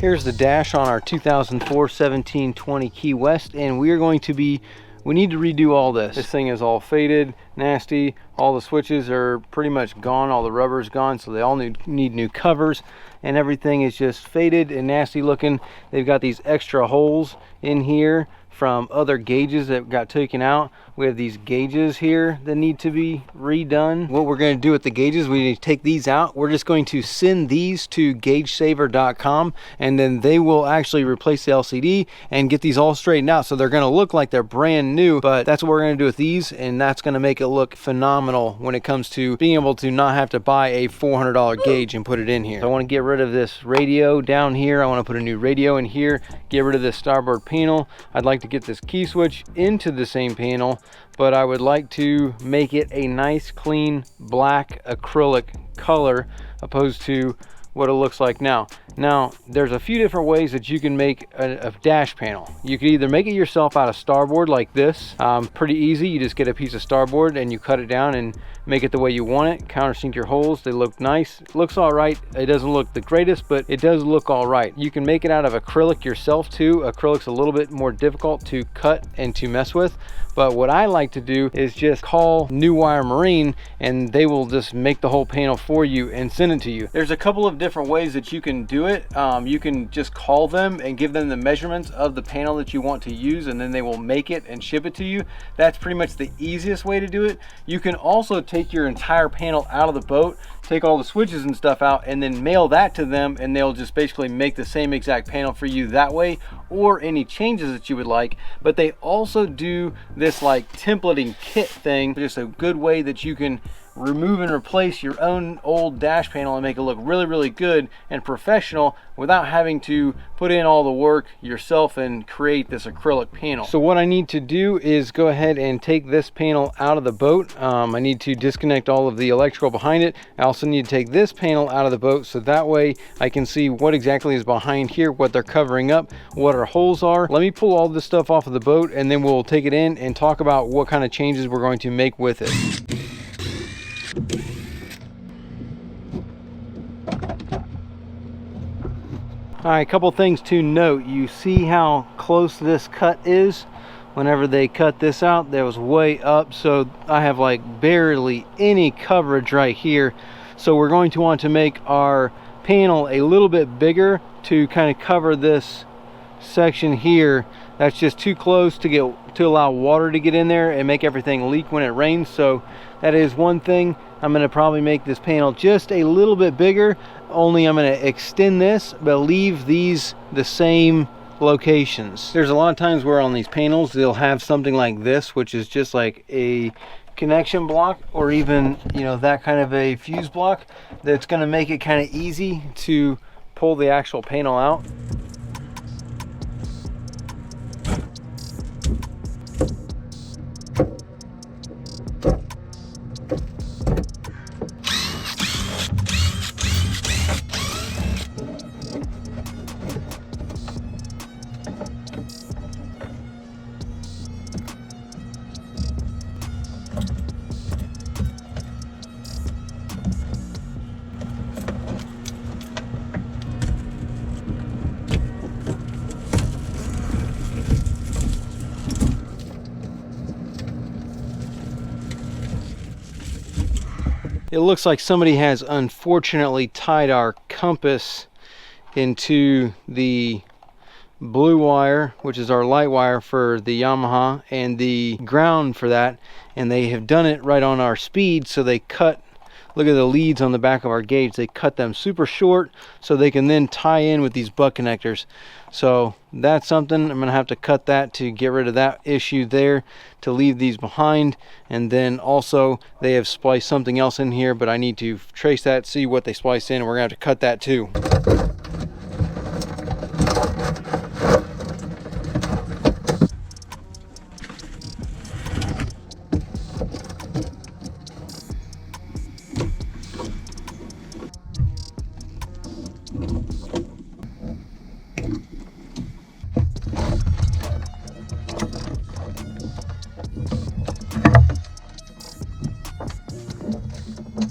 Here's the dash on our 2004 1720 Key West, and we need to redo all this. This thing is all faded, nasty. All the switches are pretty much gone. All the rubber's gone, so they all need new covers, and everything is just faded and nasty looking. They've got these extra holes in here from other gauges that got taken out. We have these gauges here that need to be redone. What we're going to do with the gauges, we need to take these out. We're just going to send these to gagesaver.com, and then they will actually replace the LCD and get these all straightened out, so they're going to look like they're brand new. But that's what we're going to do with these, and that's going to make it look phenomenal when it comes to being able to not have to buy a $400 gauge and put it in here. So I want to get rid of this radio down here. I want to put a new radio in here, get rid of this starboard panel. I'd like to get this key switch into the same panel, but I would like to make it a nice clean black acrylic color opposed to what it looks like now. Now, there's a few different ways that you can make a dash panel. You could either make it yourself out of starboard like this. Pretty easy. You just get a piece of starboard and you cut it down and make it the way you want it. Countersink your holes. They look nice. It looks all right. It doesn't look the greatest, but it does look all right. You can make it out of acrylic yourself too. Acrylic's a little bit more difficult to cut and to mess with. But what I like to do is just call New Wire Marine, and they will just make the whole panel for you and send it to you. There's a couple of different ways that you can do it. You can just call them and give them the measurements of the panel that you want to use, and then they will make it and ship it to you. That's pretty much the easiest way to do it. You can also take your entire panel out of the boat, take all the switches and stuff out, and then mail that to them, and they'll just basically make the same exact panel for you that way, or any changes that you would like. But they also do this like templating kit thing, just a good way that you can remove and replace your own old dash panel and make it look really, really good and professional without having to put in all the work yourself and create this acrylic panel. So what I need to do is go ahead and take this panel out of the boat. I need to disconnect all of the electrical behind it. I also need to take this panel out of the boat, so that way I can see what exactly is behind here, what they're covering up, what our holes are. Let me pull all this stuff off of the boat, and then we'll take it in and talk about what kind of changes we're going to make with it. All right, a couple things to note. You see how close this cut is? Whenever they cut this out, that was way up, so I have like barely any coverage right here. So we're going to want to make our panel a little bit bigger to kind of cover this section here. That's just too close to allow water to get in there and make everything leak when it rains. So that is one thing. I'm going to probably make this panel just a little bit bigger, only I'm going to extend this but leave these the same locations. There's a lot of times where on these panels they'll have something like this, which is just like a connection block, or even, you know, that kind of a fuse block that's going to make it kind of easy to pull the actual panel out. It looks like somebody has unfortunately tied our compass into the blue wire, which is our light wire for the Yamaha, and the ground for that, and they have done it right on our speed. So they cut, look at the leads on the back of our gauge, they cut them super short so they can then tie in with these butt connectors. So that's something. I'm gonna have to cut that to get rid of that issue there, to leave these behind. And then also they have spliced something else in here, but I need to trace that, see what they spliced in, and we're gonna have to cut that too.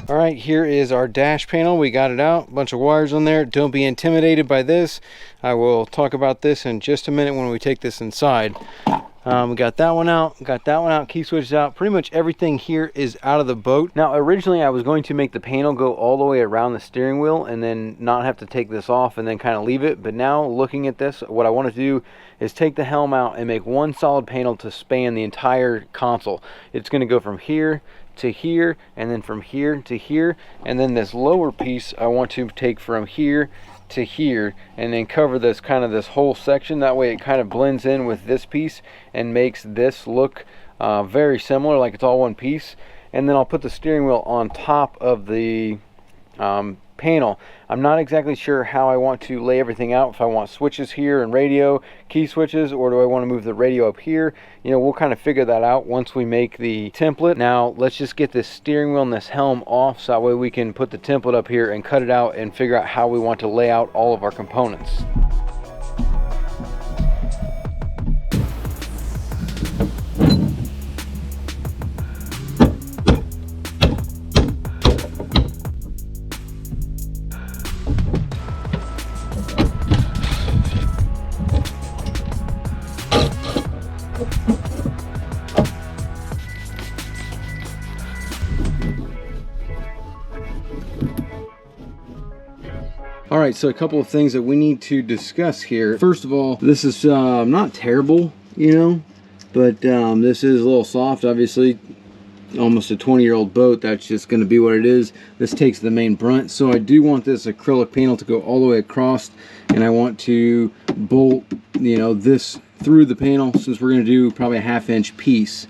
All right, here is our dash panel. We got it out, a bunch of wires on there. Don't be intimidated by this. I will talk about this in just a minute when we take this inside. We got that one out, key switches out. Pretty much everything here is out of the boat. Now, originally I was going to make the panel go all the way around the steering wheel and then not have to take this off and then kind of leave it. But now looking at this, what I want to do is take the helm out and make one solid panel to span the entire console. It's going to go from here to here, and then from here to here, and then this lower piece I want to take from here to here and then cover this this whole section. That way it kind of blends in with this piece and makes this look very similar, like it's all one piece. And then I'll put the steering wheel on top of the panel. I'm not exactly sure how I want to lay everything out, if I want switches here and radio, key switches, or do I want to move the radio up here. You know, we'll kind of figure that out once we make the template. Now let's just get this steering wheel and this helm off so that way we can put the template up here and cut it out and figure out how we want to lay out all of our components. All right, so a couple of things that we need to discuss here. First of all, this is not terrible, you know, but this is a little soft. Obviously, almost a 20-year-old boat, that's just going to be what it is. This takes the main brunt, so I do want this acrylic panel to go all the way across, and I want to bolt, you know, this through the panel, since we're going to do probably a 1/2-inch piece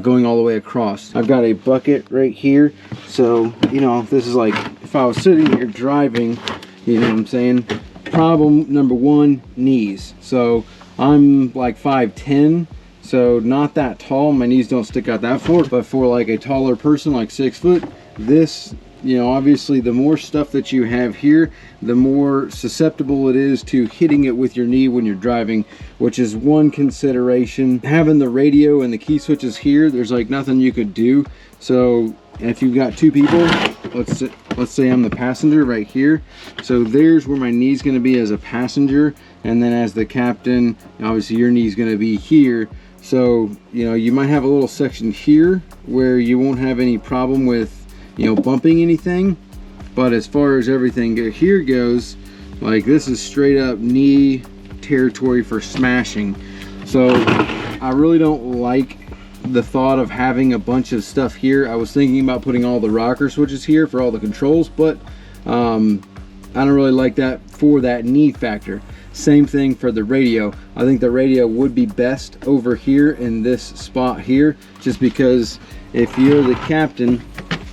going all the way across. I've got a bucket right here, so, you know, this is like if I was sitting here driving, you know what I'm saying? Problem number one, knees. So I'm like 5'10", so not that tall. My knees don't stick out that far. But for like a taller person, like 6 foot, this, you know, obviously the more stuff that you have here, the more susceptible it is to hitting it with your knee when you're driving, which is one consideration. Having the radio and the key switches here, there's like nothing you could do. So if you've got two people, let's say I'm the passenger right here, so there's where my knee's going to be as a passenger, and then as the captain, obviously your knee's going to be here. So, you know, you might have a little section here where you won't have any problem with, you know, bumping anything. But as far as everything here goes, like this is straight up knee territory for smashing. So I really don't like the thought of having a bunch of stuff here. I was thinking about putting all the rocker switches here for all the controls, but I don't really like that for that knee factor. Same thing for the radio. I think the radio would be best over here in this spot here, just because if you're the captain,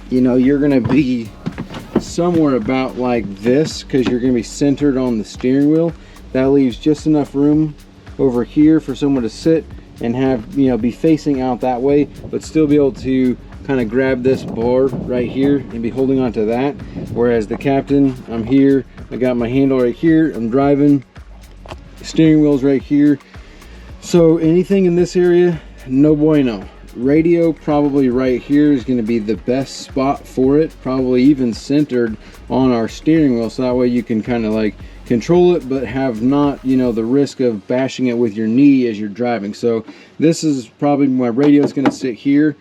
you know, you're gonna be somewhere about like this, because you're gonna be centered on the steering wheel. That leaves just enough room over here for someone to sit and have, you know, be facing out that way, but still be able to kind of grab this bar right here and be holding on to that. Whereas the captain, I'm here, I got my handle right here, I'm driving, steering wheel's right here. So anything in this area, no bueno. Radio probably right here is going to be the best spot for it, probably even centered on our steering wheel, so that way you can kind of like control it but have not, you know, the risk of bashing it with your knee as you're driving. So this is probably, my radio is going to sit here.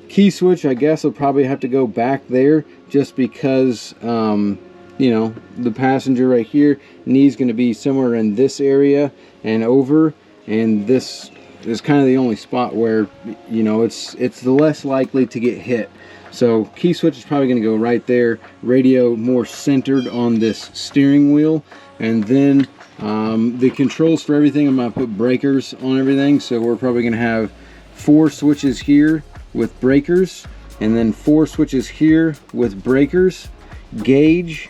Key switch, I guess, will probably have to go back there, just because you know, the passenger right here, knee's going to be somewhere in this area and over, and this is kind of the only spot where, you know, it's the less likely to get hit. So key switch is probably going to go right there. Radio more centered on this steering wheel, and then the controls for everything, I'm going to put breakers on everything. So we're probably going to have 4 switches here with breakers, and then 4 switches here with breakers, gauge,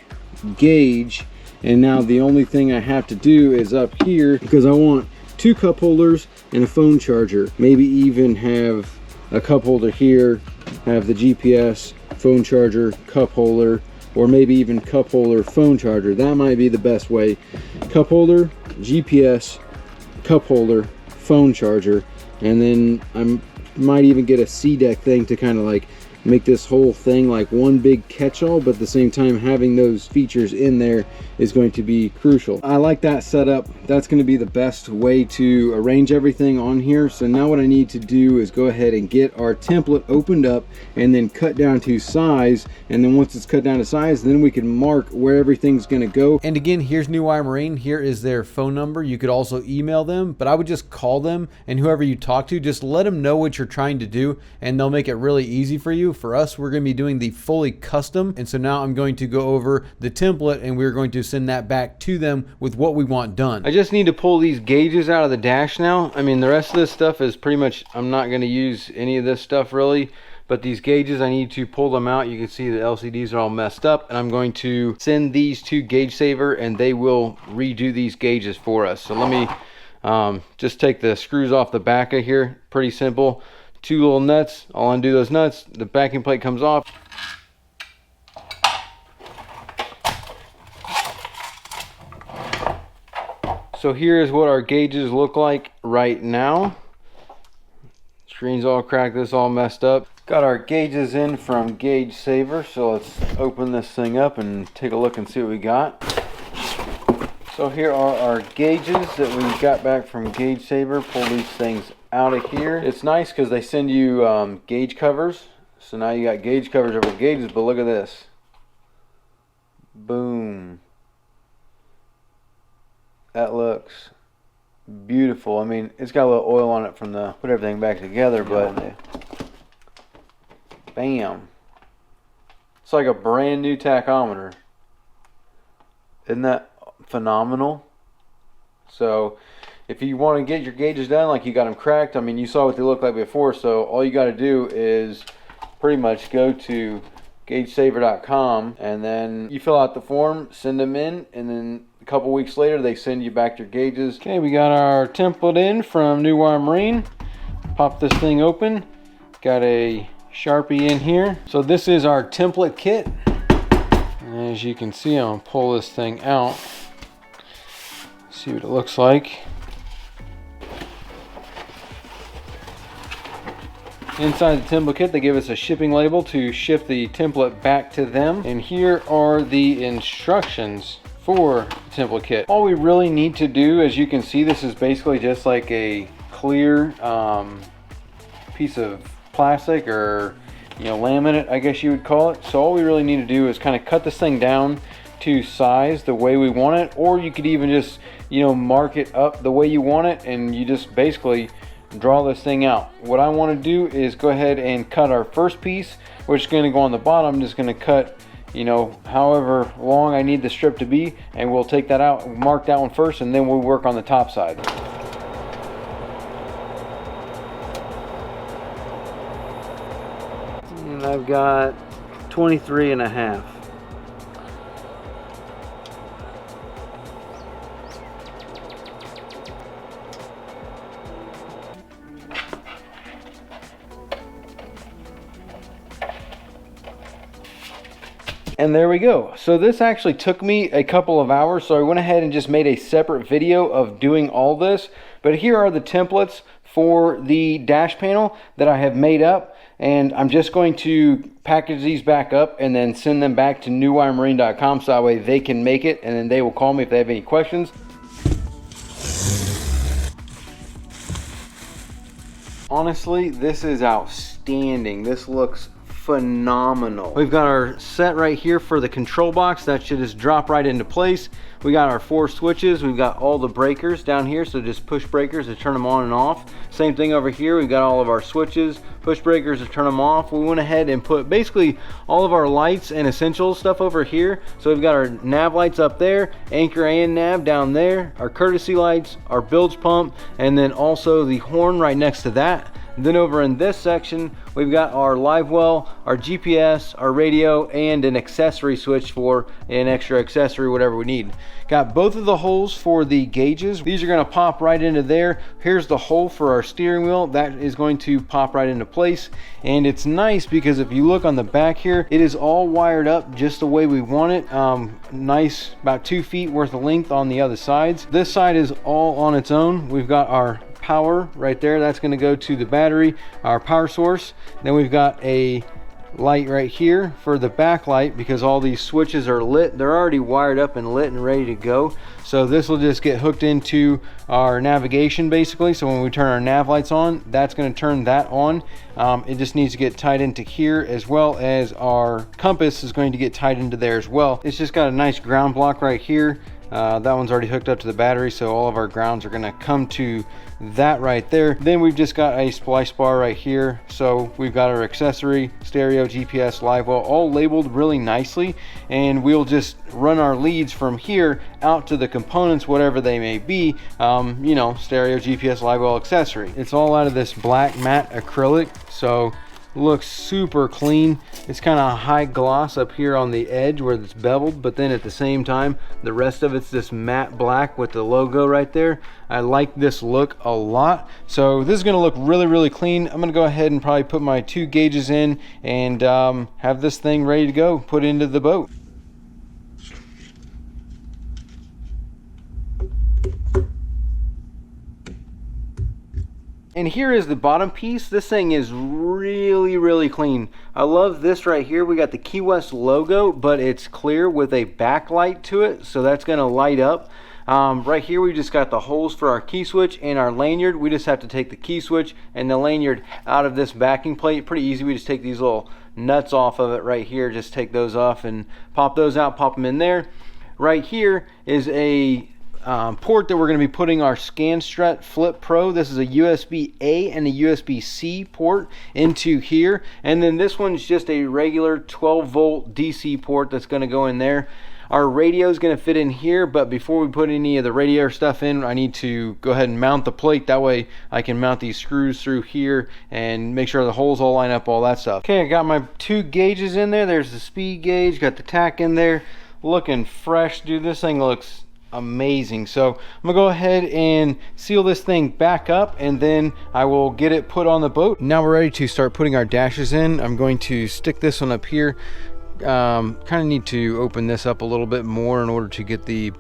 and now the only thing I have to do is up here, because I want 2 cup holders and a phone charger. Maybe even have a cup holder here, have the GPS, phone charger, cup holder, or maybe even cup holder, phone charger. That might be the best way. Cup holder, GPS, cup holder, phone charger, and then I might even get a C-deck thing to kind of like make this whole thing like one big catch-all, but at the same time having those features in there is going to be crucial. I like that setup. That's going to be the best way to arrange everything on here. So now what I need to do is go ahead and get our template opened up and then cut down to size, and then once it's cut down to size, then we can mark where everything's going to go. And again, here's New Wire Marine. Here is their phone number. You could also email them, but I would just call them, and whoever you talk to, just let them know what you're trying to do, and they'll make it really easy for you. For us, we're going to be doing the fully custom, and so now I'm going to go over the template and we're going to send that back to them with what we want done. I just need to pull these gauges out of the dash now. I mean, the rest of this stuff is pretty much, I'm not going to use any of this stuff really, but these gauges, I need to pull them out. You can see the LCDs are all messed up, and I'm going to send these to Gauge Saver and they will redo these gauges for us. So let me just take the screws off the back of here. Pretty simple. 2 little nuts. I'll undo those nuts. The backing plate comes off. So here is what our gauges look like right now. Screen's all cracked, this all messed up. Got our gauges in from Gauge Saver, so let's open this thing up and take a look and see what we got. So here are our gauges that we got back from Gauge Saver. Pull these things out of here. It's nice because they send you gauge covers. So now you got gauge covers over gauges, but look at this. Boom. That looks beautiful. I mean, it's got a little oil on it from the put everything back together, but bam. It's like a brand new tachometer. Isn't that phenomenal? So if you want to get your gauges done like you got them cracked, I mean, you saw what they looked like before, so all you got to do is pretty much go to gaugesaver.com and then you fill out the form, send them in, and then a couple weeks later they send you back your gauges. Okay, we got our template in from New Wire Marine. Pop this thing open. Got a Sharpie in here. So this is our template kit. And as you can see, I'm gonna pull this thing out. See what it looks like. Inside the template kit, they give us a shipping label to ship the template back to them. And here are the instructions for the template kit. All we really need to do, as you can see, this is basically just like a clear piece of plastic, or laminate, I guess you would call it. So all we really need to do is kind of cut this thing down to size the way we want it, or you could even just mark it up the way you want it, and you just basically draw this thing out. What I want to do is go ahead and cut our first piece, which is going to go on the bottom. I'm just going to cut however long I need the strip to be, and we'll take that out, mark that one first, and then we'll work on the top side. And I've got 23.5. And there we go. So this actually took me a couple of hours, so I went ahead and just made a separate video of doing all this. But here are the templates for the dash panel that I have made up, and I'm just going to package these back up and then send them back to newwiremarine.com so that way they can make it, and then they will call me if they have any questions. Honestly, this is outstanding. This looks phenomenal. We've got our set right here for the control box. That should just drop right into place. We got our 4 switches. We've got all the breakers down here, so just push breakers to turn them on and off. Same thing over here. We've got all of our switches, push breakers to turn them off. We went ahead and put basically all of our lights and essentials stuff over here. So we've got our nav lights up there, anchor and nav down there, our courtesy lights, our bilge pump, and then also the horn right next to that. Then over in this section, we've got our live well, our GPS, our radio, and an accessory switch for an extra accessory, whatever we need. Got both of the holes for the gauges. These are going to pop right into there. Here's the hole for our steering wheel. That is going to pop right into place. And it's nice because if you look on the back here, it is all wired up just the way we want it. Nice, about 2 feet worth of length on the other sides. This side is all on its own. We've got our power right there. That's going to go to the battery, our power source. Then we've got a light right here for the backlight, because all these switches are lit. They're already wired up and lit and ready to go. So this will just get hooked into our navigation basically. So when we turn our nav lights on, that's going to turn that on. It just needs to get tied into here, as well as our compass is going to get tied into there as well. It's just got a nice ground block right here. That one's already hooked up to the battery, so all of our grounds are going to come to that right there. Then we've just got a splice bar right here. So we've got our accessory, stereo, GPS, live well, all labeled really nicely, and we'll just run our leads from here out to the components, whatever they may be. You know, stereo, GPS, live well, accessory. It's all out of this black matte acrylic, so looks super clean. It's kind of high gloss up here on the edge where it's beveled, but then at the same time the rest of it's this matte black with the logo right there. I like this look a lot. So this is going to look really clean. I'm going to go ahead and probably put my 2 gauges in and have this thing ready to go, put into the boat. And here is the bottom piece. This thing is really clean. I love this right here. We got the Key West logo, but it's clear with a backlight to it, so that's going to light up. Right here we just got the holes for our key switch and our lanyard. We just have to take the key switch and the lanyard out of this backing plate. Pretty easy. We just take these little nuts off of it right here. Just take those off and pop those out, pop them in there. Right here is a port that we're going to be putting our ScanStrut Flip Pro. This is a USB-A and a USB-C port into here, and then this one's just a regular 12-volt DC port that's going to go in there. Our radio is going to fit in here, but before we put any of the radio stuff in, I need to go ahead and mount the plate. That way I can mount these screws through here and make sure the holes all line up, all that stuff. Okay, I got my 2 gauges in there. There's the speed gauge, got the tack in there, looking fresh. Dude, this thing looks amazing. So I'm gonna go ahead and seal this thing back up, and then I will get it put on the boat. Now we're ready to start putting our dashes in. I'm going to stick this one up here. Kind of need to open this up a little bit more in order to get the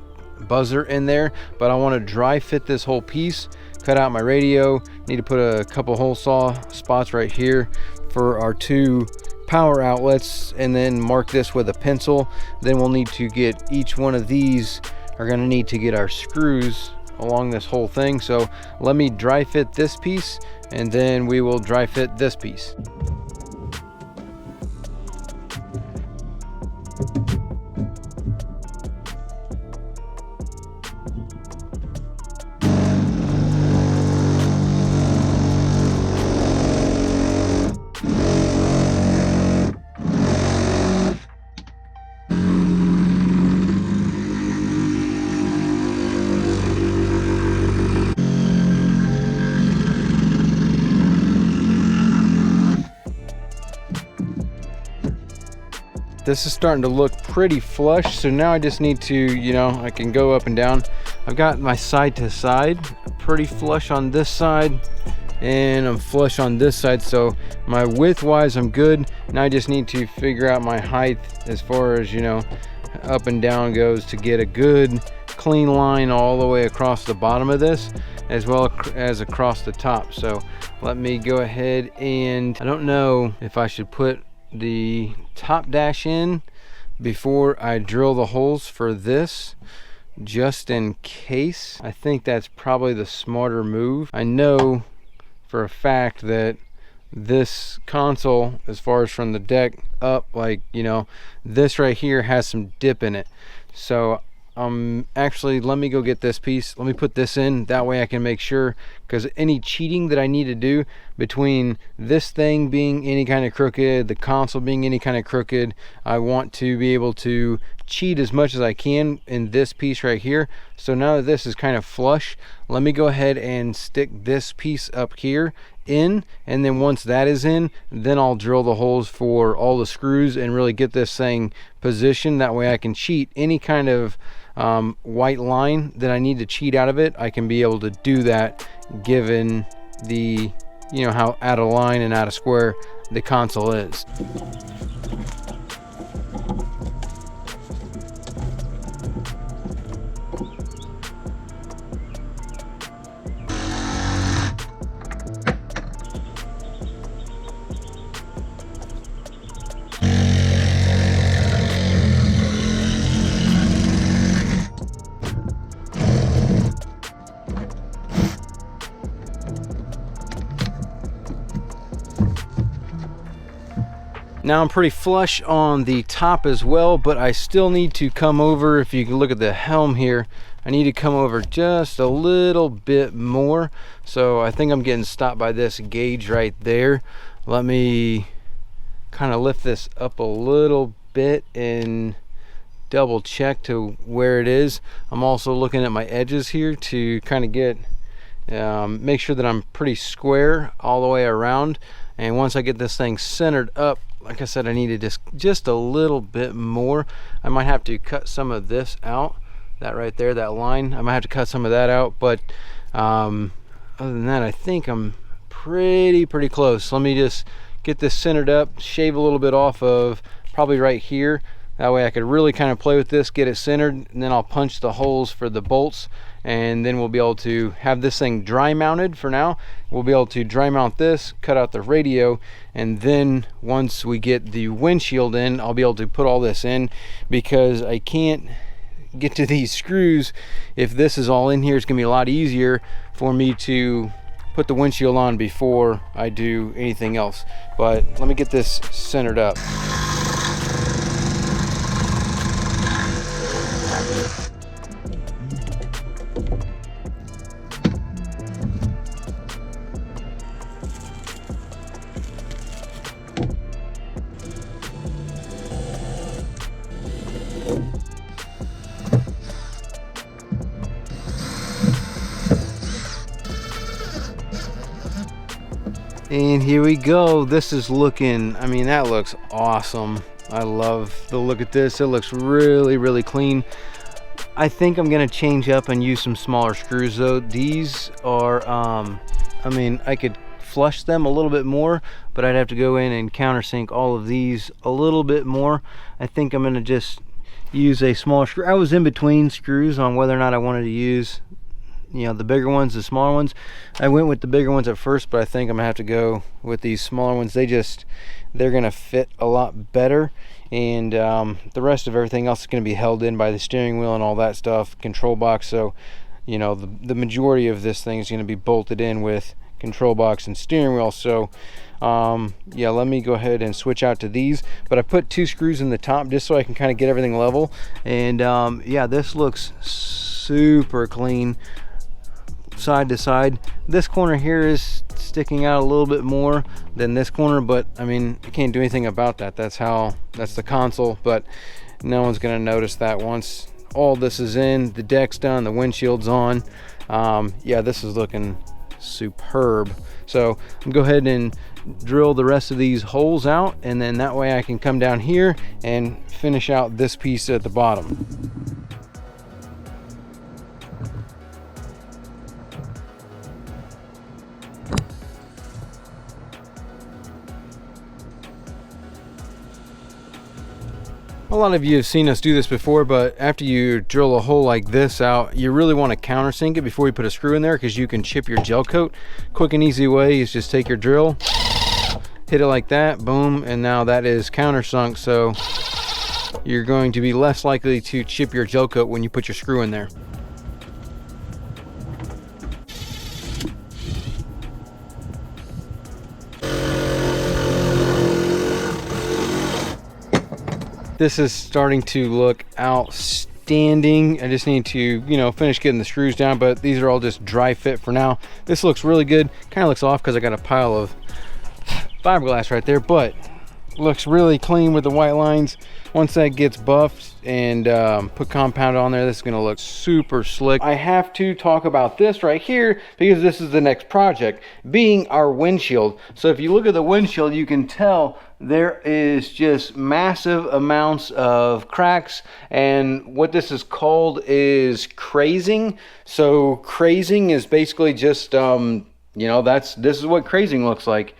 buzzer in there, but I want to dry fit this whole piece. Cut out my radio. Need to put a couple hole saw spots right here for our 2 power outlets, and then mark this with a pencil. Then we'll need to get each one of these, are going to need to get our screws along this whole thing. So let me dry fit this piece, and then we will dry fit this piece. This is starting to look pretty flush, so now I just need to, you know, I can go up and down. I've got my side to side pretty flush on this side, and I'm flush on this side, so my width wise I'm good. Now I just need to figure out my height as far as, you know, up and down goes, to get a good clean line all the way across the bottom of this as well as across the top. So let me go ahead, and I don't know if I should put the top dash in before I drill the holes for this, just in case. I think that's probably the smarter move. I know for a fact that this console, as far as from the deck up, like, you know, this right here has some dip in it. So actually, let me go get this piece. Let me put this in, that way I can make sure, because any cheating that I need to do between this thing being any kind of crooked, the console being any kind of crooked, I want to be able to cheat as much as I can in this piece right here. So now that this is kind of flush, let me go ahead and stick this piece up here in, and then once that is in, then I'll drill the holes for all the screws and really get this thing positioned. That way I can cheat any kind of white line that I need to cheat out of it. I can be able to do that given the, you know, how out of line and out of square the console is. Now I'm pretty flush on the top as well, but I still need to come over. If you can look at the helm here, I need to come over just a little bit more. So I think I'm getting stopped by this gauge right there. Let me kind of lift this up a little bit and double check to where it is. I'm also looking at my edges here to kind of get make sure that I'm pretty square all the way around. And once I get this thing centered up, like I said, I need to just a little bit more. I might have to cut some of this out, that right there, that line. I might have to cut some of that out, but other than that, I think I'm pretty close. Let me just get this centered up, shave a little bit off of probably right here. That way I could really kind of play with this, get it centered, and then I'll punch the holes for the bolts, and then we'll be able to have this thing dry mounted for now. We'll be able to dry mount this, cut out the radio, and then once we get the windshield in, I'll be able to put all this in, because I can't get to these screws. If this is all in here, it's gonna be a lot easier for me to put the windshield on before I do anything else. But let me get this centered up. And here we go. This is looking, I mean, that looks awesome. I love the look at this. It looks really clean. I think I'm gonna change up and use some smaller screws though. These are, I mean, I could flush them a little bit more, but I'd have to go in and countersink all of these a little bit more. I think I'm gonna just use a smaller screw. I was in between screws on whether or not I wanted to use, you know, the bigger ones, the smaller ones. I went with the bigger ones at first, but I think I'm gonna have to go with these smaller ones. They're gonna fit a lot better, and the rest of everything else is gonna be held in by the steering wheel and all that stuff, control box. So, you know, the majority of this thing is gonna be bolted in with control box and steering wheel. So yeah, let me go ahead and switch out to these, but I put 2 screws in the top just so I can kind of get everything level. And yeah, this looks super clean side to side. This corner here is sticking out a little bit more than this corner, but I mean, I can't do anything about that. That's the console, but no one's gonna notice that once all this is in, the deck's done, the windshield's on. Yeah, this is looking superb. So I'm gonna go ahead and drill the rest of these holes out, and then that way I can come down here and finish out this piece at the bottom. A lot of you have seen us do this before, but after you drill a hole like this out, you really want to countersink it before you put a screw in there, because you can chip your gel coat. Quick and easy way is just take your drill, hit it like that, boom, and now that is countersunk. So you're going to be less likely to chip your gel coat when you put your screw in there. This is starting to look outstanding. I just need to, you know, finish getting the screws down, but these are all just dry fit for now. This looks really good. Kind of looks off because I got a pile of fiberglass right there, but looks really clean with the white lines. Once that gets buffed and put compound on there, this is gonna look super slick. I have to talk about this right here because this is the next project, being our windshield. So if you look at the windshield, you can tell there is just massive amounts of cracks, and what this is called is crazing. So crazing is basically just, you know, this is what crazing looks like.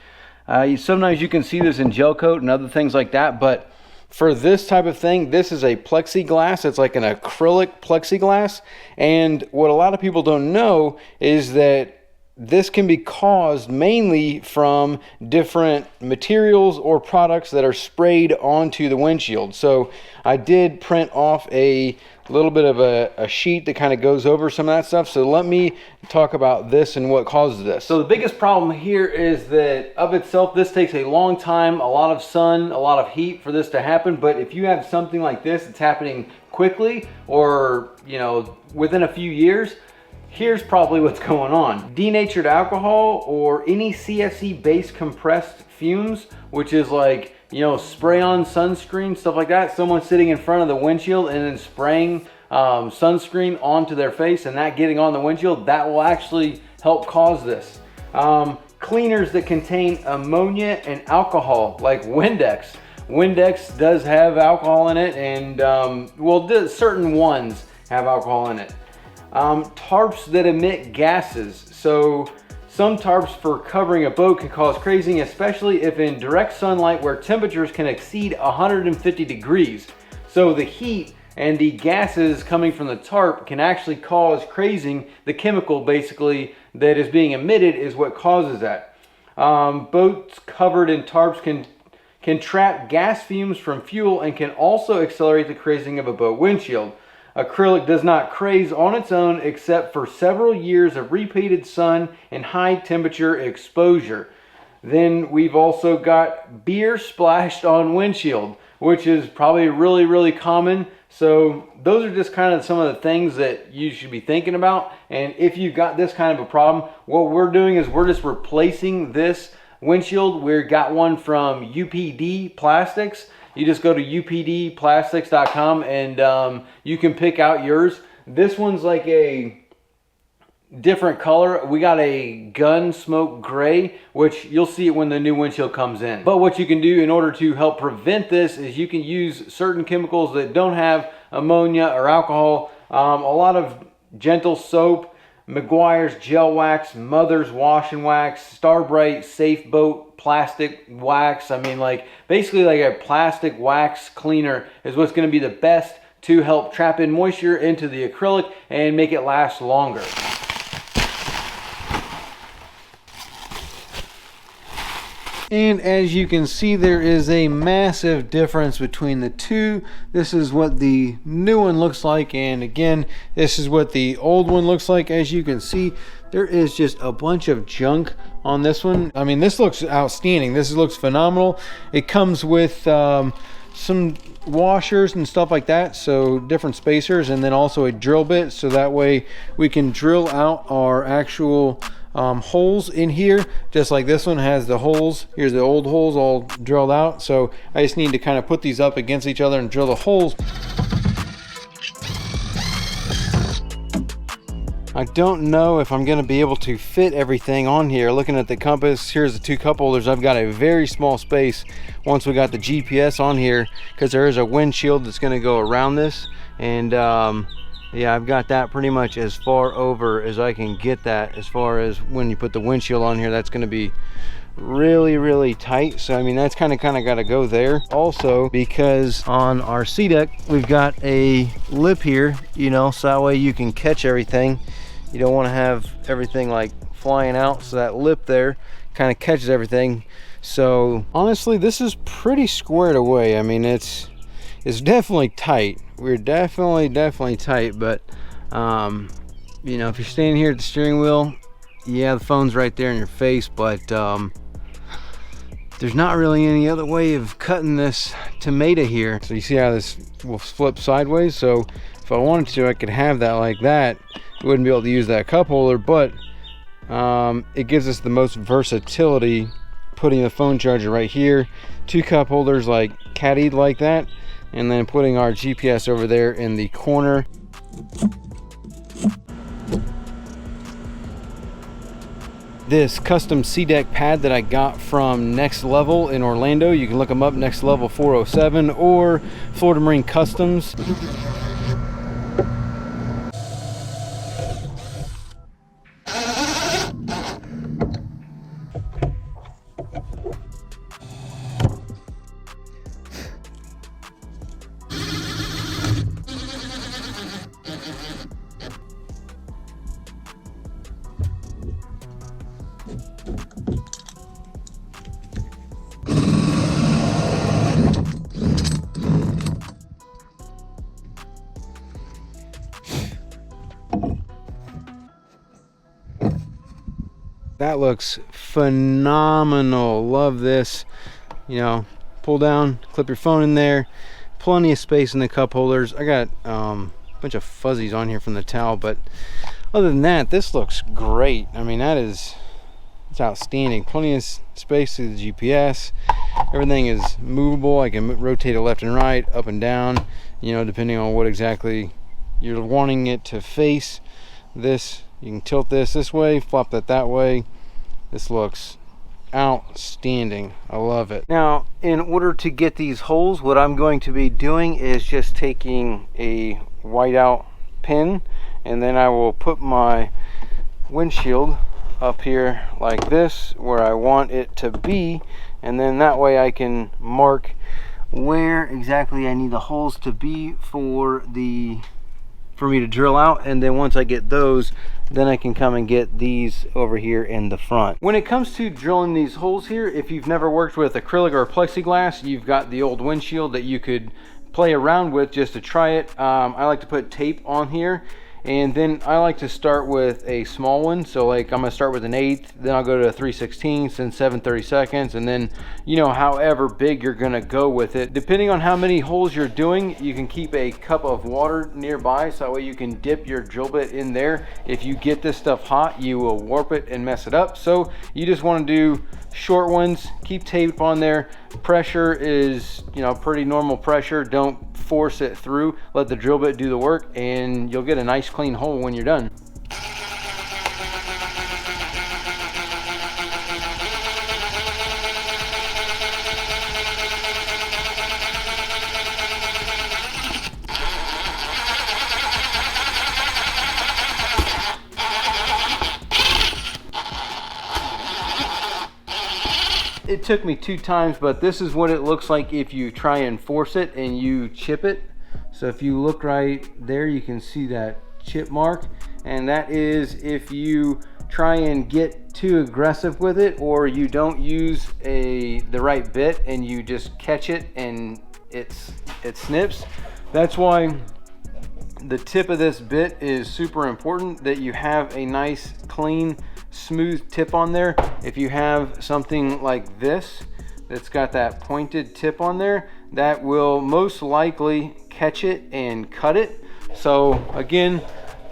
Sometimes you can see this in gel coat and other things like that, but for this type of thing, this is a plexiglass. It's like an acrylic plexiglass, and what a lot of people don't know is that this can be caused mainly from different materials or products that are sprayed onto the windshield. So I did print off a little bit of a sheet that kind of goes over some of that stuff. So let me talk about this and what causes this. So the biggest problem here is that of itself, this takes a long time, a lot of sun, a lot of heat for this to happen. But if you have something like this, it's happening quickly or, you know, within a few years, here's probably what's going on. Denatured alcohol or any CFC based compressed fumes, which is like, you know, spray on sunscreen, stuff like that. Someone sitting in front of the windshield and then spraying sunscreen onto their face and that getting on the windshield, that will actually help cause this. Cleaners that contain ammonia and alcohol, like Windex. Windex does have alcohol in it, and well, certain ones have alcohol in it. Tarps that emit gases. So some tarps for covering a boat can cause crazing, especially if in direct sunlight where temperatures can exceed 150 degrees. So the heat and the gases coming from the tarp can actually cause crazing. The chemical basically that is being emitted is what causes that. Boats covered in tarps can trap gas fumes from fuel and can also accelerate the crazing of a boat windshield. Acrylic does not craze on its own except for several years of repeated sun and high temperature exposure. Then we've also got beer splashed on windshield, which is probably really, really common. So those are just kind of some of the things that you should be thinking about. And if you've got this kind of a problem, what we're doing is we're just replacing this windshield. We got one from UPD Plastics. You just go to updplastics.com and you can pick out yours. This one's like a different color. We got a gun smoke gray, which you'll see it when the new windshield comes in. But what you can do in order to help prevent this is you can use certain chemicals that don't have ammonia or alcohol. A lot of Gentle soap, Meguiar's gel wax, Mother's wash and wax, Starbright Safe Boat plastic wax. I mean, like basically like a plastic wax cleaner is what's going to be the best to help trap in moisture into the acrylic and make it last longer. And as you can see, there is a massive difference between the two. This is what the new one looks like, and again, this is what the old one looks like. As you can see, there is just a bunch of junk on this one. I mean, this looks outstanding. This looks phenomenal. It comes with some washers and stuff like that, so different spacers, and then also a drill bit, so that way we can drill out our actual holes in here, just like this one has the holes. Here's the old holes all drilled out, so I just need to kind of put these up against each other and drill the holes. I don't know if I'm going to be able to fit everything on here. Looking at the compass, here's the two cup holders. I've got a very small space once we got the GPS on here, because there is a windshield that's going to go around this, and yeah, I've got that pretty much as far over as I can get that. As far as when you put the windshield on here, that's going to be really tight. So I mean, that's kind of got to go there. Also, because on our C deck we've got a lip here, you know, so that way you can catch everything. You don't want to have everything like flying out, so that lip there kind of catches everything. So honestly, this is pretty squared away. I mean, it's definitely tight. We're definitely tight, but you know, if you're standing here at the steering wheel, yeah, the phone's right there in your face, but there's not really any other way of cutting this tomato here. So you see how this will flip sideways, so if I wanted to, I could have that like that. I wouldn't be able to use that cup holder, but it gives us the most versatility, putting the phone charger right here, two cup holders like caddied like that, and then putting our GPS over there in the corner. This custom C-Deck pad that I got from Next Level in Orlando, you can look them up, Next Level 407 or Florida Marine Customs. That looks phenomenal. Love this. You know, pull down, clip your phone in there. Plenty of space in the cup holders. I got a bunch of fuzzies on here from the towel, but other than that, this looks great. I mean, it's outstanding. Plenty of space to the GPS. Everything is movable. I can rotate it left and right, up and down, you know, depending on what exactly you're wanting it to face. This, you can tilt this way, flop that way. This looks outstanding. I love it. Now, in order to get these holes, what I'm going to be doing is just taking a whiteout pin, and then I will put my windshield up here like this where I want it to be, and then that way I can mark where exactly I need the holes to be for me to drill out. And then once I get those, then I can come and get these over here in the front. When it comes to drilling these holes here, if you've never worked with acrylic or plexiglass, you've got the old windshield that you could play around with just to try it. I like to put tape on here, and then I like to start with a small one. So like I'm gonna start with an 1/8, then I'll go to a 3/16, then 7/32, and then, you know, however big you're gonna go with it. Depending on how many holes you're doing, you can keep a cup of water nearby, so that way you can dip your drill bit in there. If you get this stuff hot, you will warp it and mess it up. So you just wanna do short ones, keep tape on there. Pressure is, you know, pretty normal pressure. Don't force it through. Let the drill bit do the work, and you'll get a nice clean hole when you're done. It took me 2 times, but this is what it looks like if you try and force it and you chip it. So if you look right there, you can see that chip mark, and that is if you try and get too aggressive with it, or you don't use the right bit and you just catch it and it snips. That's why the tip of this bit is super important, that you have a nice clean smooth tip on there. If you have something like this that's got that pointed tip on there, that will most likely catch it and cut it. So again,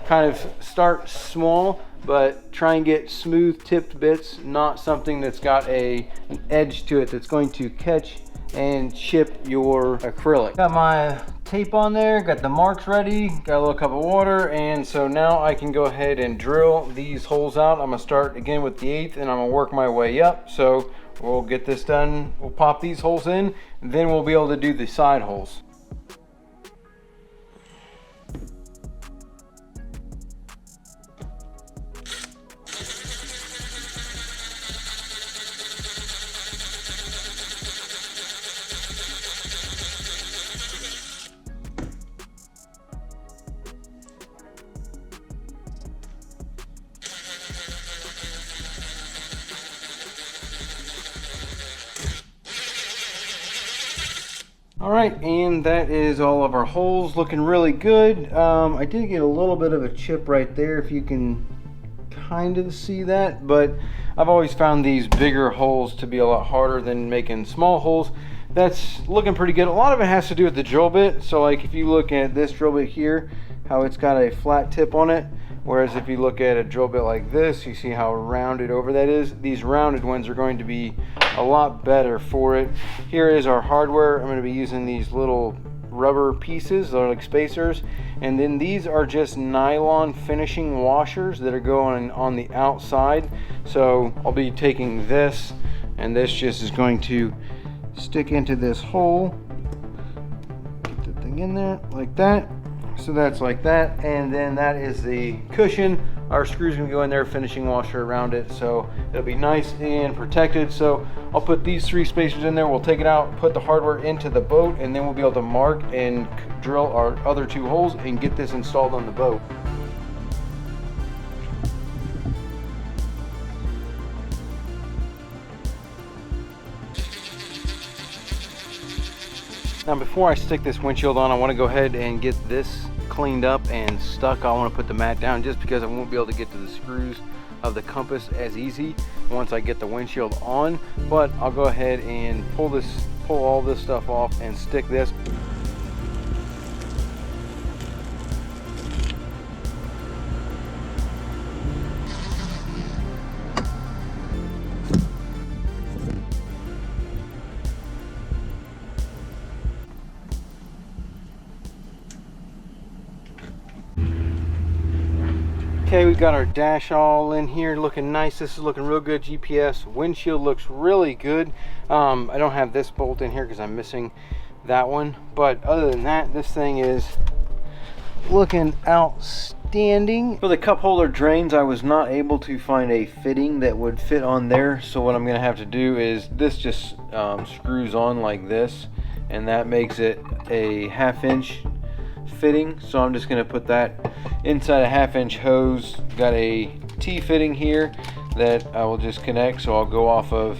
kind of start small, but try and get smooth tipped bits, not something that's got an edge to it that's going to catch and chip your acrylic. Got my tape on there, got the marks ready, got a little cup of water, and so now I can go ahead and drill these holes out. I'm gonna start again with the 1/8, and I'm gonna work my way up. So we'll get this done, we'll pop these holes in, then we'll be able to do the side holes. All right, and that is all of our holes, looking really good. I did get a little bit of a chip right there, if you can kind of see that, but I've always found these bigger holes to be a lot harder than making small holes. That's looking pretty good. A lot of it has to do with the drill bit. So like if you look at this drill bit here, how it's got a flat tip on it, whereas if you look at a drill bit like this, you see how rounded over that is. These rounded ones are going to be a lot better for it. Here is our hardware. I'm going to be using these little rubber pieces, they're like spacers, and then these are just nylon finishing washers that are going on the outside. So I'll be taking this, and this just is going to stick into this hole, get the thing in there like that. So that's like that, and then that is the cushion. Our screw's gonna go in there, finishing washer around it, so it'll be nice and protected. So I'll put these 3 spacers in there, we'll take it out, put the hardware into the boat, and then we'll be able to mark and drill our other 2 holes and get this installed on the boat. Now before I stick this windshield on, I want to go ahead and get this cleaned up and stuck. I want to put the mat down just because I won't be able to get to the screws of the compass as easy once I get the windshield on. But I'll go ahead and pull all this stuff off and stick this. Okay, we got our dash all in here looking nice. This is looking real good. GPS windshield looks really good. I don't have this bolt in here because I'm missing that one, but other than that, this thing is looking outstanding. For the cup holder drains, I was not able to find a fitting that would fit on there, so what I'm gonna have to do is this just screws on like this, and that makes it a 1/2 inch fitting. So I'm just going to put that inside a 1/2 inch hose. Got a T-fitting here that I will just connect, so I'll go off of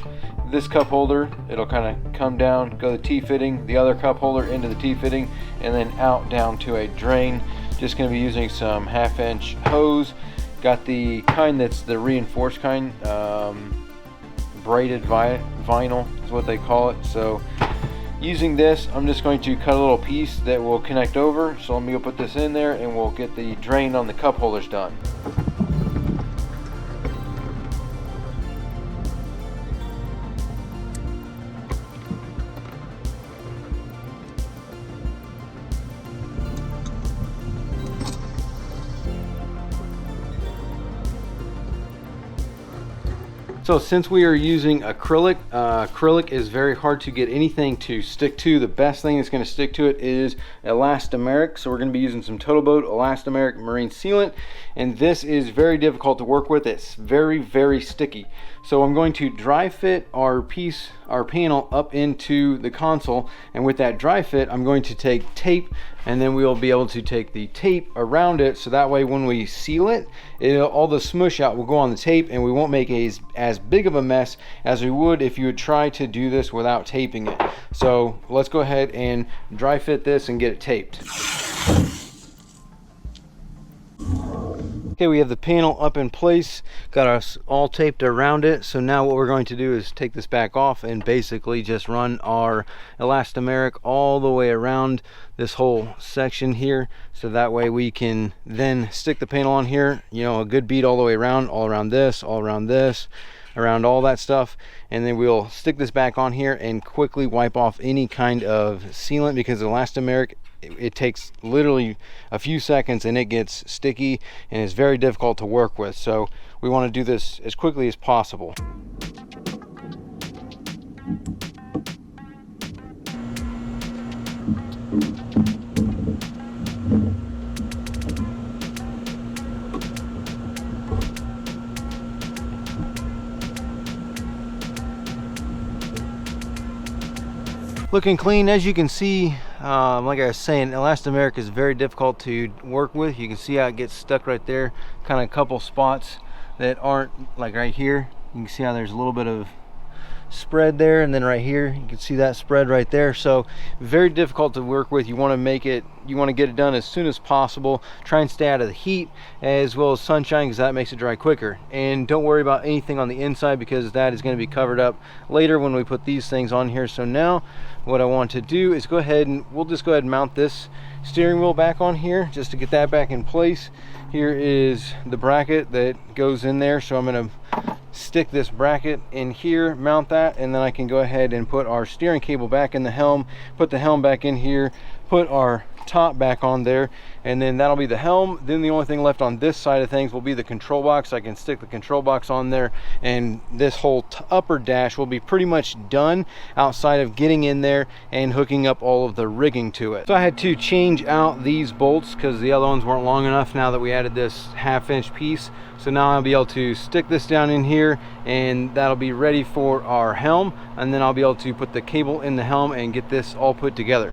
this cup holder, it'll kind of come down, go to the T-fitting, the other cup holder into the T-fitting, and then out down to a drain. Just going to be using some 1/2 inch hose. Got the kind that's the reinforced kind, braided vinyl is what they call it. So using this, I'm just going to cut a little piece that will connect over. So let me go put this in there and we'll get the drain on the cup holders done. So since we are using acrylic, acrylic is very hard to get anything to stick to. The best thing that's going to stick to it is elastomeric. So we're going to be using some Total Boat elastomeric marine sealant, and this is very difficult to work with. It's very, very sticky. So I'm going to dry fit our panel up into the console, and with that dry fit, I'm going to take tape, and then we'll be able to take the tape around it, so that way when we seal it, all the smush out will go on the tape, and we won't make as big of a mess as we would if you would try to do this without taping it. So let's go ahead and dry fit this and get it taped. Okay, we have the panel up in place, got us all taped around it. So now what we're going to do is take this back off and basically just run our elastomeric all the way around this whole section here, so that way we can then stick the panel on here, you know, a good bead all the way around, all around this, around all that stuff, and then we'll stick this back on here and quickly wipe off any kind of sealant, because the elastomeric, it takes literally a few seconds and it gets sticky and it's very difficult to work with. So we want to do this as quickly as possible. Looking clean, as you can see. Like I was saying, elastomeric is very difficult to work with. You can see how it gets stuck right there, kind of a couple spots that aren't, like right here, you can see how there's a little bit of spread there, and then right here you can see that spread right there. So very difficult to work with. You want to get it done as soon as possible. Try and stay out of the heat as well as sunshine, because that makes it dry quicker. And don't worry about anything on the inside, because that is going to be covered up later when we put these things on here. So now what I want to do is we'll just go ahead and mount this steering wheel back on here just to get that back in place. Here is the bracket that goes in there, so I'm going to stick this bracket in here, mount that, and then I can go ahead and put our steering cable back in the helm, put the helm back in here, put our top back on there, and then that'll be the helm. Then the only thing left on this side of things will be the control box. I can stick the control box on there, and this whole upper dash will be pretty much done outside of getting in there and hooking up all of the rigging to it. So I had to change out these bolts because the other ones weren't long enough now that we added this 1/2 inch piece. So now I'll be able to stick this down in here, and that'll be ready for our helm, and then I'll be able to put the cable in the helm and get this all put together.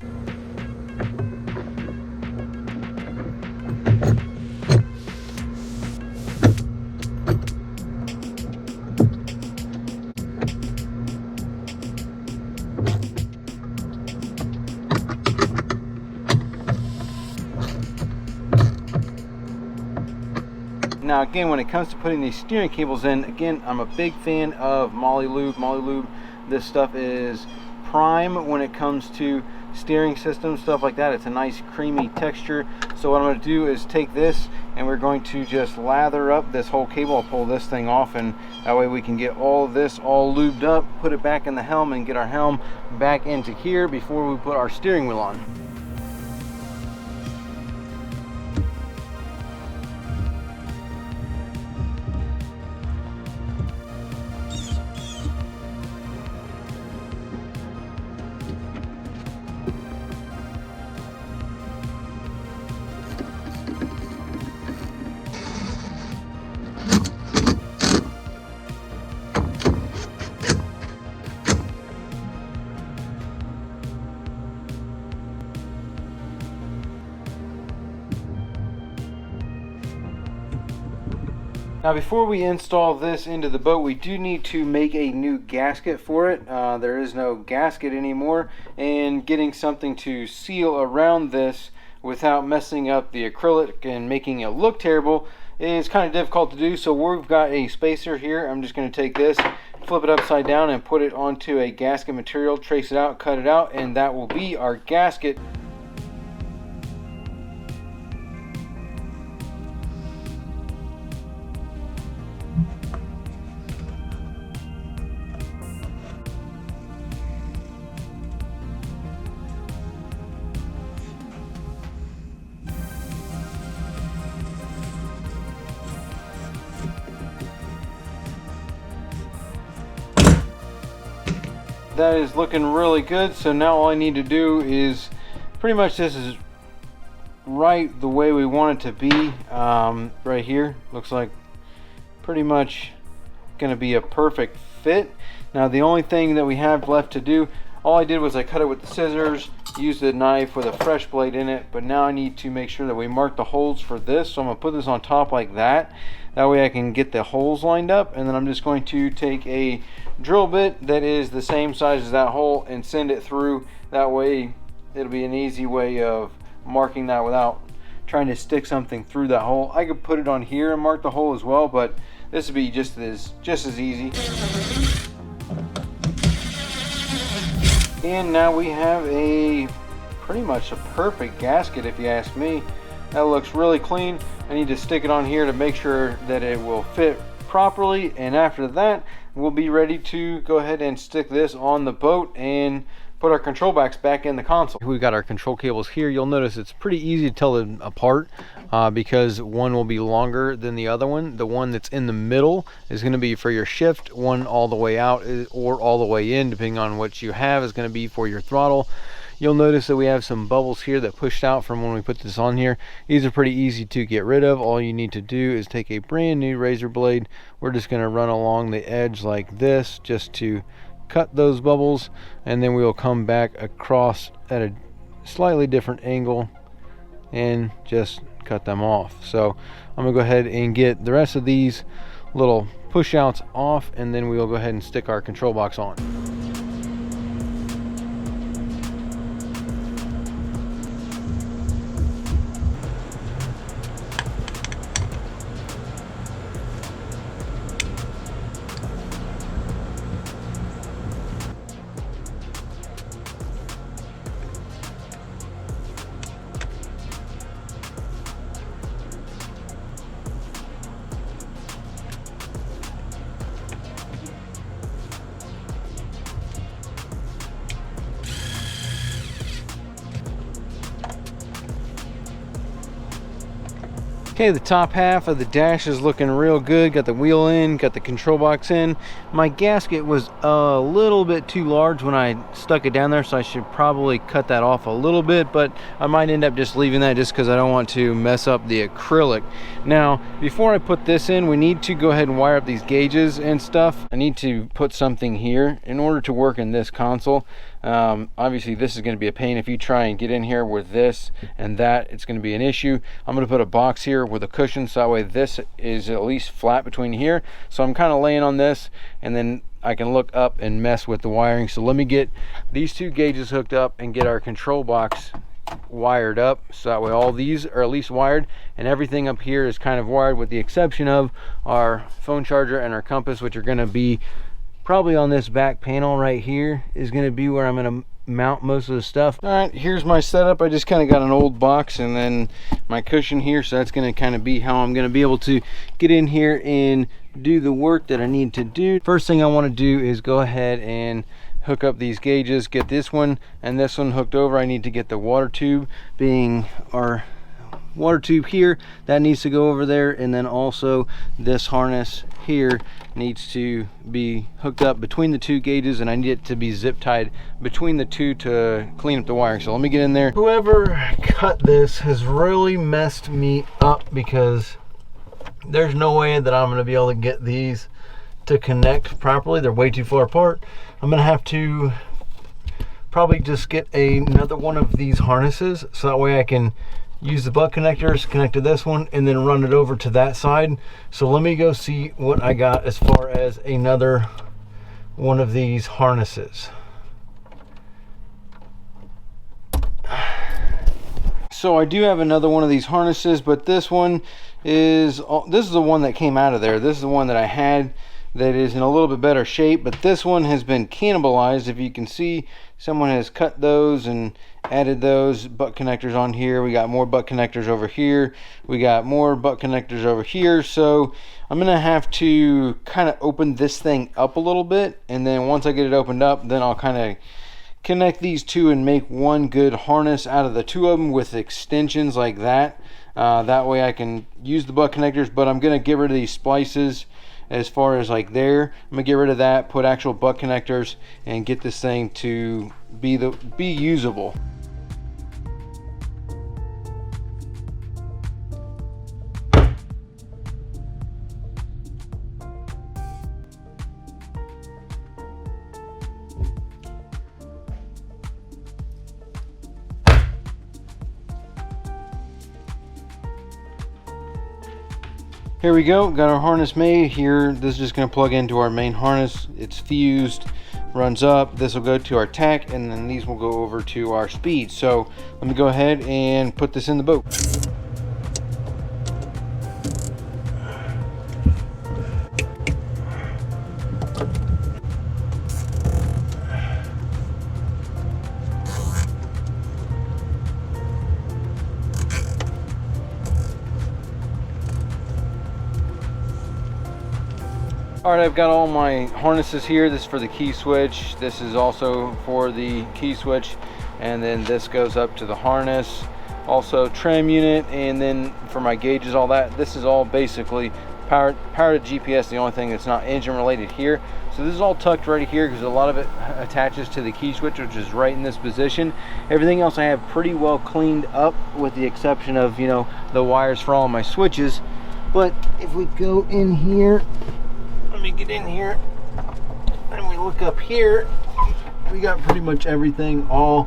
Now again, when it comes to putting these steering cables in, again, I'm a big fan of Moly Lube. Moly Lube, this stuff is prime when it comes to steering systems, stuff like that. It's a nice creamy texture. So what I'm going to do is take this and we're going to just lather up this whole cable. I'll pull this thing off, and that way we can get all of this all lubed up, put it back in the helm, and get our helm back into here before we put our steering wheel on. Now before we install this into the boat, we do need to make a new gasket for it. There is no gasket anymore, and getting something to seal around this without messing up the acrylic and making it look terrible is kind of difficult to do. So we've got a spacer here. I'm just going to take this, flip it upside down, and put it onto a gasket material, trace it out, cut it out, and that will be our gasket. That is looking really good. So now all I need to do is pretty much, this is right the way we want it to be. Right here looks like pretty much going to be a perfect fit. Now the only thing that we have left to do, all I did was I cut it with the scissors, used a knife with a fresh blade in it, but now I need to make sure that we mark the holes for this. So I'm going to put this on top like that. That way I can get the holes lined up, and then I'm just going to take a drill bit that is the same size as that hole and send it through. That way it'll be an easy way of marking that without trying to stick something through that hole. I could put it on here and mark the hole as well, but this would be just as easy. And now we have a pretty much a perfect gasket, if you ask me. That looks really clean. I need to stick it on here to make sure that it will fit properly, and after that we'll be ready to go ahead and stick this on the boat and put our control box back in the console. We've got our control cables here. You'll notice it's pretty easy to tell them apart because one will be longer than the other one. The one that's in the middle is going to be for your shift. One all the way out or all the way in, depending on what you have, is going to be for your throttle. You'll notice that we have some bubbles here that pushed out from when we put this on here. These are pretty easy to get rid of. All you need to do is take a brand new razor blade. We're just going to run along the edge like this just to cut those bubbles, and then we will come back across at a slightly different angle and just cut them off. So I'm going to go ahead and get the rest of these little push outs off, and then we will go ahead and stick our control box on. Okay, the top half of the dash is looking real good. Got the wheel in, got the control box in. My gasket was a little bit too large when I stuck it down there, so I should probably cut that off a little bit, but I might end up just leaving that just because I don't want to mess up the acrylic. Now, before I put this in, we need to go ahead and wire up these gauges and stuff. I need to put something here in order to work in this console. Obviously this is going to be a pain. If you try and get in here with this and that, it's going to be an issue. I'm going to put a box here with a cushion, so that way this is at least flat between here. So I'm kind of laying on this, and then I can look up and mess with the wiring. So let me get these two gauges hooked up and get our control box wired up, so that way all these are at least wired, and everything up here is kind of wired, with the exception of our phone charger and our compass, which are going to be probably on this back panel right here, is going to be where I'm going to mount most of the stuff. All right, here's my setup. I just kind of got an old box and then my cushion here, so that's going to kind of be how I'm going to be able to get in here and do the work that I need to do. First thing I want to do is go ahead and hook up these gauges, get this one and this one hooked over. I need to get the water tube, being our water tube here, that needs to go over there, and then also this harness here needs to be hooked up between the two gauges, and I need it to be zip tied between the two to clean up the wiring. So let me get in there. Whoever cut this has really messed me up, because there's no way that I'm going to be able to get these to connect properly. They're way too far apart. I'm going to have to probably just get another one of these harnesses, so that way I can use the butt connectors, connect to this one, and then run it over to that side. So let me go see what I got as far as another one of these harnesses. So I do have another one of these harnesses, but this one is, this is the one that came out of there. This is the one that I had that is in a little bit better shape, but this one has been cannibalized. If you can see, someone has cut those and added those butt connectors on here. We got more butt connectors over here. We got more butt connectors over here. So I'm gonna have to kind of open this thing up a little bit, and then once I get it opened up, then I'll kind of connect these two and make one good harness out of the two of them with extensions like that. That way I can use the butt connectors, but I'm gonna get rid of these splices as far as like there. I'm gonna get rid of that, put actual butt connectors, and get this thing to be usable. Here we go, got our harness made here. This is just going to plug into our main harness. It's fused, runs up. This will go to our tack, and then these will go over to our speed. So let me go ahead and put this in the boat. Alright, I've got all my harnesses here. This is for the key switch. This is also for the key switch. And then this goes up to the harness. Also tram unit, and then for my gauges, all that. This is all basically powered to GPS, the only thing that's not engine related here. So this is all tucked right here because a lot of it attaches to the key switch, which is right in this position. Everything else I have pretty well cleaned up, with the exception of, you know, the wires for all my switches. But if we go in here, let me get in here and we look up here, we got pretty much everything all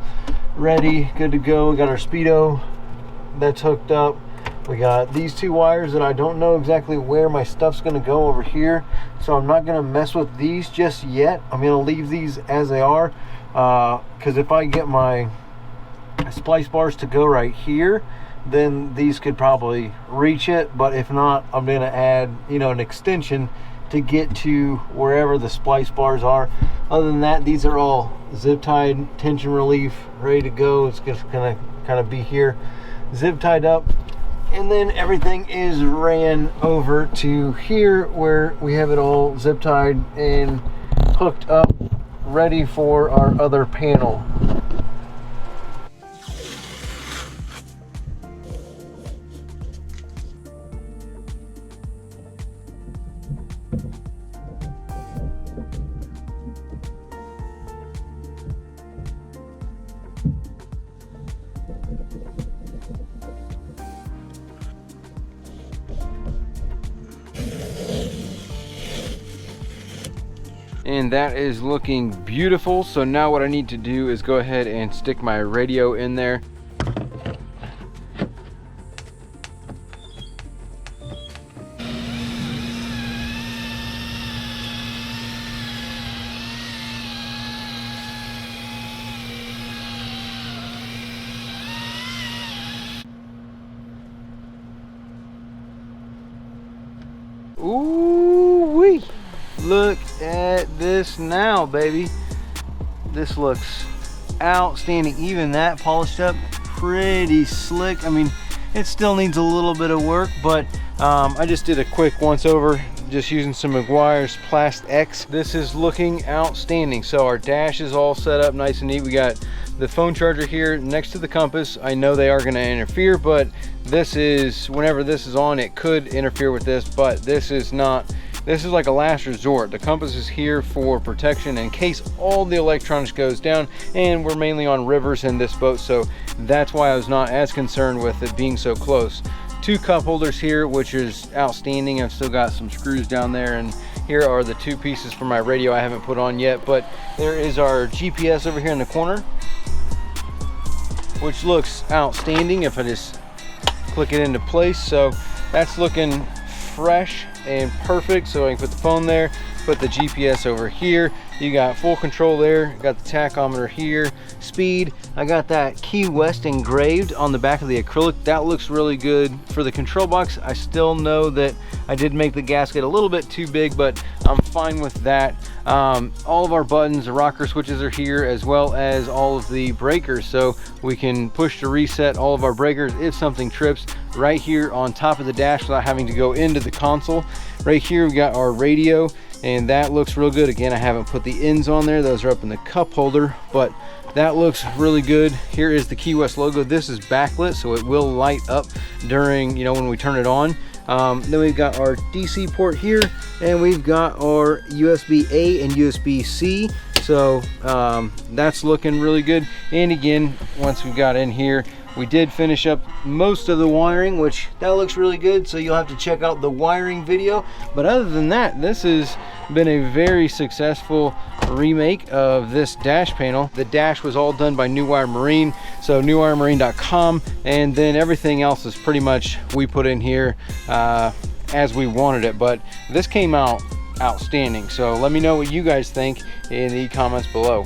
ready, good to go. We got our speedo that's hooked up. We got these two wires that I don't know exactly where my stuff's going to go over here, so I'm not going to mess with these just yet. I'm going to leave these as they are, because if I get my splice bars to go right here, then these could probably reach it. But if not, I'm going to add, you know, an extension to get to wherever the splice bars are. Other than that, these are all zip tied, tension relief, ready to go. It's just gonna kind of be here, zip tied up, and then everything is ran over to here where we have it all zip tied and hooked up, ready for our other panel. And that is looking beautiful. So now what I need to do is go ahead and stick my radio in there. Ooh wee! Look at this now, baby. This looks outstanding. Even that polished up, pretty slick. I mean, it still needs a little bit of work, but I just did a quick once over just using some Meguiar's Plast X. This is looking outstanding. So our dash is all set up nice and neat. We got the phone charger here next to the compass. I know they are going to interfere, but this is, whenever this is on, it could interfere with this, but this is not. This is like a last resort. The compass is here for protection in case all the electronics goes down, and we're mainly on rivers in this boat, so that's why I was not as concerned with it being so close. 2 cup holders here, which is outstanding. I've still got some screws down there, and here are the 2 pieces for my radio I haven't put on yet, but there is our GPS over here in the corner, which looks outstanding if I just click it into place. So that's looking fresh and perfect. So I can put the phone there, put the GPS over here. You got full control there, got the tachometer here, speed. I got that Key West engraved on the back of the acrylic. That looks really good. For the control box, I still know that I did make the gasket a little bit too big, but I'm fine with that. All of our buttons, the rocker switches are here, as well as all of the breakers, so we can push to reset all of our breakers if something trips right here on top of the dash without having to go into the console. Right here we got our radio, and that looks real good. Again, I haven't put the ends on there. Those are up in the cup holder, but that looks really good. Here is the Key West logo. This is backlit, so it will light up during, you know, when we turn it on. Then we've got our DC port here, and we've got our USB-A and USB-C. So that's looking really good. And again, once we got in here, we did finish up most of the wiring, which that looks really good. So you'll have to check out the wiring video. But other than that, this has been a very successful remake of this dash panel. The dash was all done by New Wire Marine, so newwiremarine.com, and then everything else is pretty much we put in here as we wanted it. But this came out outstanding. So let me know what you guys think in the comments below.